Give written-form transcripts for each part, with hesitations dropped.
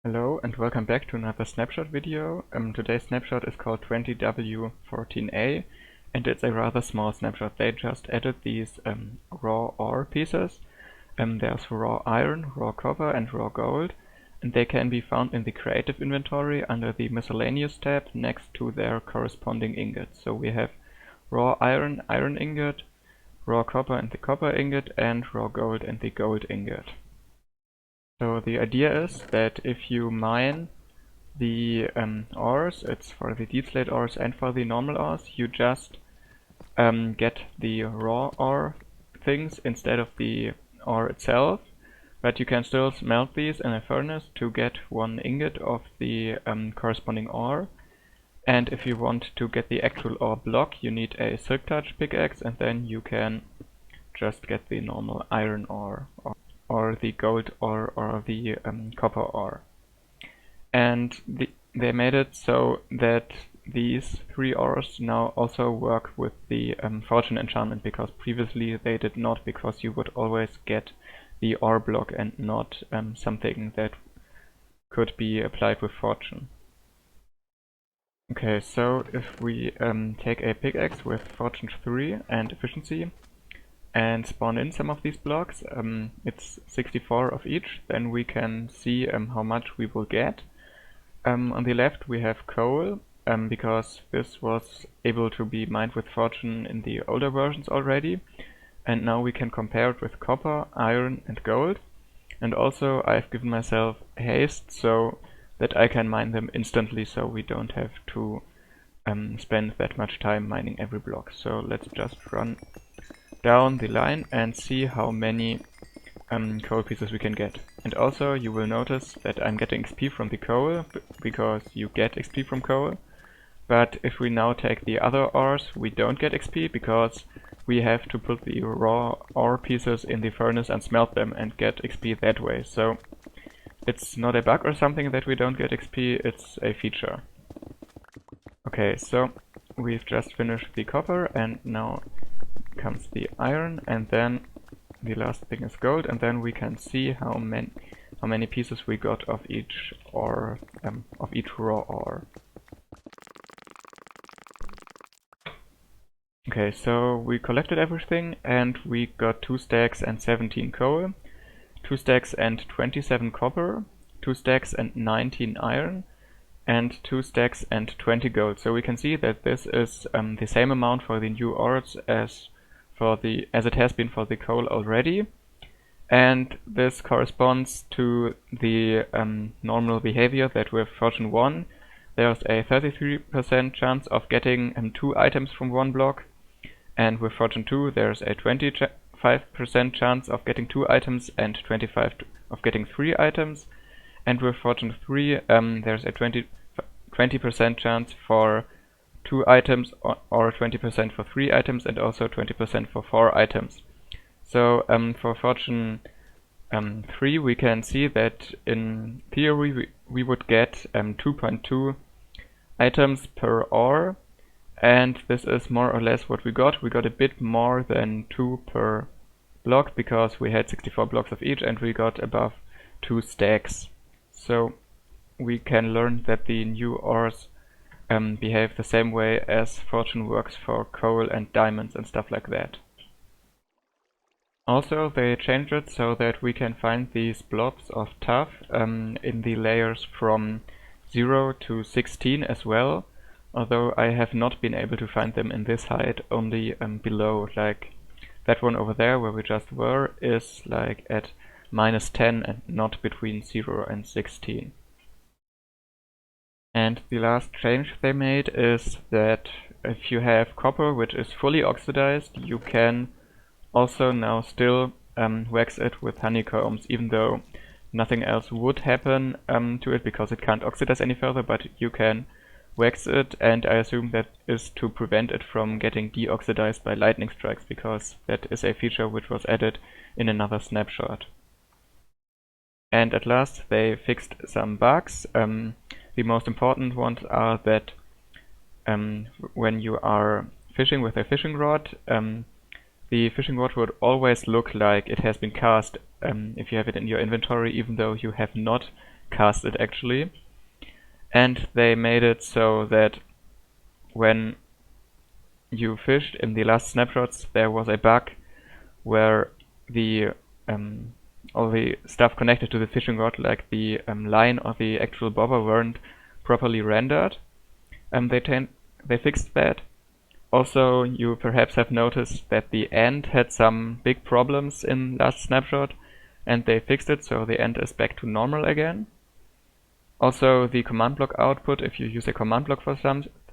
Hello and welcome back to another snapshot video. Today's snapshot is called 20w14a and it's a rather small snapshot. They just added these raw ore pieces. There's raw iron, raw copper and raw gold, and they can be found in the creative inventory under the miscellaneous tab next to their corresponding ingots. So we have raw iron, iron ingot, raw copper and the copper ingot, and raw gold and the gold ingot. So the idea is that if you mine the ores, it's for the deep slate ores and for the normal ores, you just get the raw ore things instead of the ore itself, but you can still smelt these in a furnace to get one ingot of the corresponding ore. And if you want to get the actual ore block, you need a silk touch pickaxe, and then you can just get the normal iron ore or the gold ore or the copper ore. And they made it so that these three ores now also work with the Fortune enchantment, because previously they did not, because you would always get the ore block and not something that could be applied with Fortune. Okay, so if we take a pickaxe with Fortune 3 and efficiency and spawn in some of these blocks, it's 64 of each, then we can see how much we will get. On the left we have coal, because this was able to be mined with Fortune in the older versions already, and now we can compare it with copper, iron and gold. And also I've given myself haste so that I can mine them instantly, so we don't have to spend that much time mining every block. So let's just run down the line and see how many coal pieces we can get. And also you will notice that I'm getting XP from the coal, because you get XP from coal. But if we now take the other ores, we don't get XP, because we have to put the raw ore pieces in the furnace and smelt them and get XP that way. So it's not a bug or something that we don't get XP, it's a feature. Okay, so we've just finished the copper and now comes the iron, and then the last thing is gold, and then we can see how many pieces we got of each ore, of each raw ore. Okay, so we collected everything and we got 2 stacks and 17 coal, 2 stacks and 27 copper, 2 stacks and 19 iron, and 2 stacks and 20 gold. So we can see that this is the same amount for the new ores as it has been for the coal already, and this corresponds to the normal behavior that with Fortune 1 there's a 33% chance of getting 2 items from one block, and with Fortune 2 there's a 25% chance of getting 2 items and 25% of getting 3 items, and with Fortune 3 there's a 20% chance for 2 items or 20% for 3 items, and also 20% for 4 items. So for Fortune 3 we can see that in theory we would get 2.2 items per ore, and this is more or less what we got. We got a bit more than 2 per block, because we had 64 blocks of each and we got above 2 stacks. So we can learn that the new ores behave the same way as Fortune works for coal and diamonds and stuff like that. Also they changed it so that we can find these blobs of tuff in the layers from 0 to 16 as well, although I have not been able to find them in this height, only below. Like that one over there where we just were is like at -10 and not between 0 and 16. And the last change they made is that if you have copper which is fully oxidized, you can also now still wax it with honeycombs, even though nothing else would happen to it because it can't oxidize any further, but you can wax it, and I assume that is to prevent it from getting deoxidized by lightning strikes, because that is a feature which was added in another snapshot. And at last they fixed some bugs. The most important ones are that when you are fishing with a fishing rod, the fishing rod would always look like it has been cast if you have it in your inventory, even though you have not cast it actually. And they made it so that when you fished in the last snapshots, there was a bug where the all the stuff connected to the fishing rod, like the line or the actual bobber, weren't properly rendered. They fixed that. Also, you perhaps have noticed that the end had some big problems in last snapshot, and they fixed it, so the end is back to normal again. Also, the command block output, if you use a command block for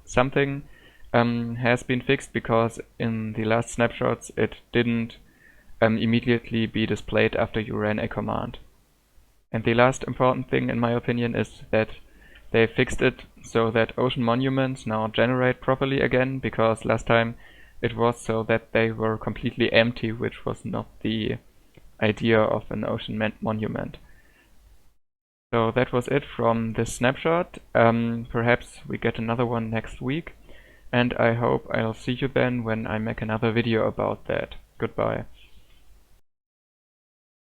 something, has been fixed, because in the last snapshots it didn't immediately be displayed after you ran a command. And the last important thing, in my opinion, is that they fixed it so that ocean monuments now generate properly again, because last time it was so that they were completely empty, which was not the idea of an ocean monument. So that was it from this snapshot. Perhaps we get another one next week, and I hope I'll see you then when I make another video about that. Goodbye.